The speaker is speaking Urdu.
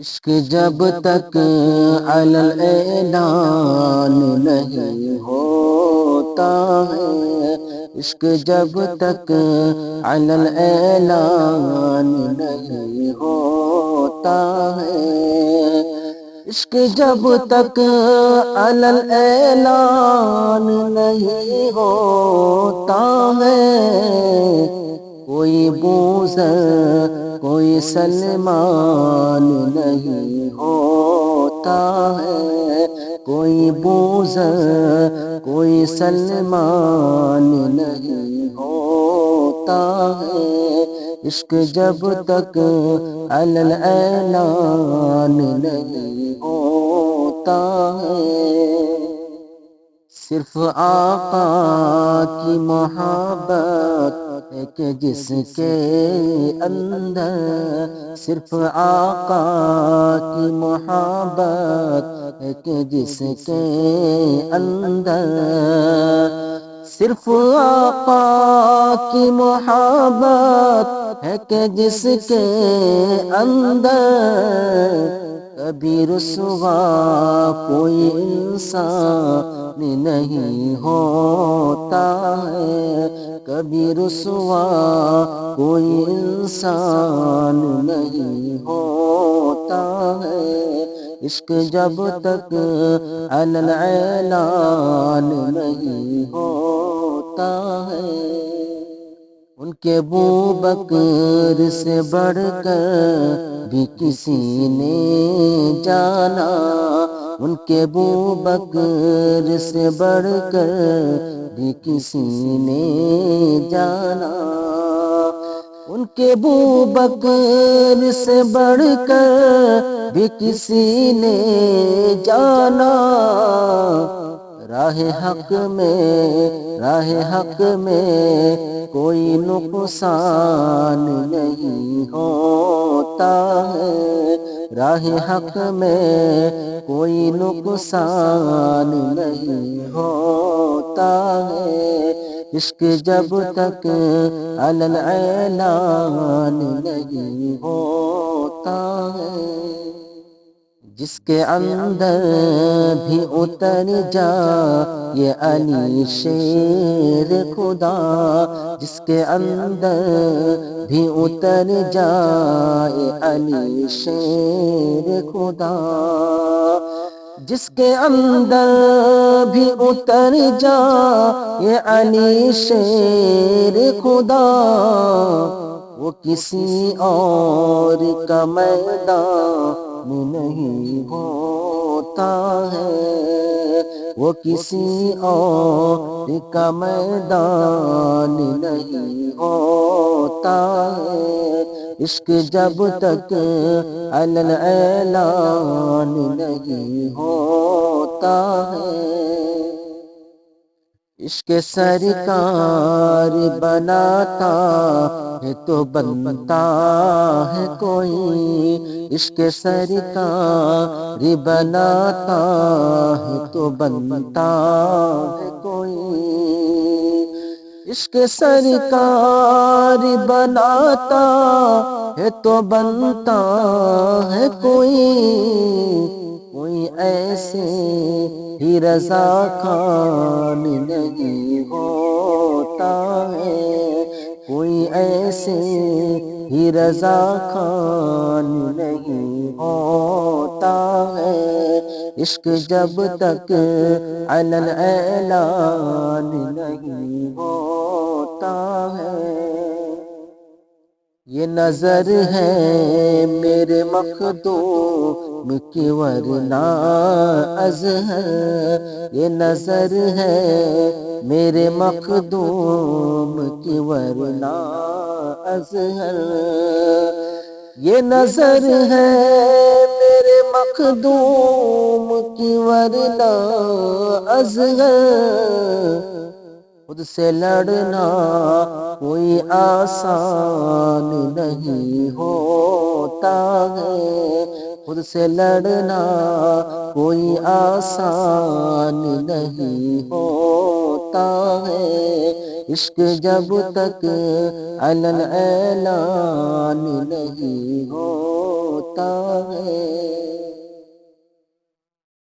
عشق جب تک علی الاعلان نہیں ہوتا ہے، عشق جب تک علی الاعلان نہیں ہوتا ہے، عشق جب تک علی الاعلان نہیں ہوتا ہے، کوئی بوذر کوئی سلمان نہیں ہوتا ہے، کوئی بوذر کوئی سلمان نہیں ہوتا ہے، عشق جب تک علی الاعلان نہیں ہوتا ہے۔ صرف آقا کی محبت ہے کہ جس کے اندر، صرف آقا کی محبت ہے کہ جس کے اندر، صرف آقا کی محبت ہے کہ جس کے اندر، کبھی رسوا کوئی انسان نہیں ہوتا ہے، کبھی رسوا کوئی انسان نہیں ہوتا ہے، عشق جب تک علی الاعلان نہیں ہوتا ہے۔ ان کے ابوبکر سے بڑھ کر بھی کسی نے جانا، ان کے ابوبکر سے بڑھ کر بھی کسی نے جانا، ان کے ابوبکر سے بڑھ کر بھی کسی نے جانا، راہ حق میں راہ حق میں کوئی نقصان نہیں ہوتا ہے، راہ حق میں کوئی نقصان نہیں ہوتا ہے، عشق جب تک علی الاعلان نہیں ہوتا ہے۔ جس کے اندر بھی اتر جا یہ علی شیر خدا، جس کے اندر بھی اتر جا یہ علی شیر خدا، جس کے اندر بھی اتر جا یہ علی شیر خدا، وہ کسی اور کا میدان نہیں ہوتا ہے، وہ کسی اور کا میدان نہیں ہوتا ہے، عشق جب تک علی الاعلان نہیں ہوتا ہے۔ عشق سرکار بناتا ہے تو بنتا ہے کوئی، عشق سرکار بناتا ہے تو بنتا ہے کوئی، عشق سرکار بناتا ہے تو بنتا ہے کوئی، کوئی ایسے ہی رضا خان نہیں ہوتا ہے، کوئی ایسے ہی رضا خان نہیں ہوتا ہے، عشق جب تک علی الاعلان نہیں ہوتا ہے۔ یہ نظر ہے میرے مخدوم کی ورنہ ازہر، یہ نظر ہے میرے مخدوم کی ورنہ ازہر، یہ نظر ہے میرے مخدوم کی ورنہ ازہر، خود سے لڑنا کوئی آسان نہیں ہوتا ہے، خود سے لڑنا کوئی آسان نہیں ہوتا ہے، عشق جب تک علی الاعلان نہیں ہوتا ہے۔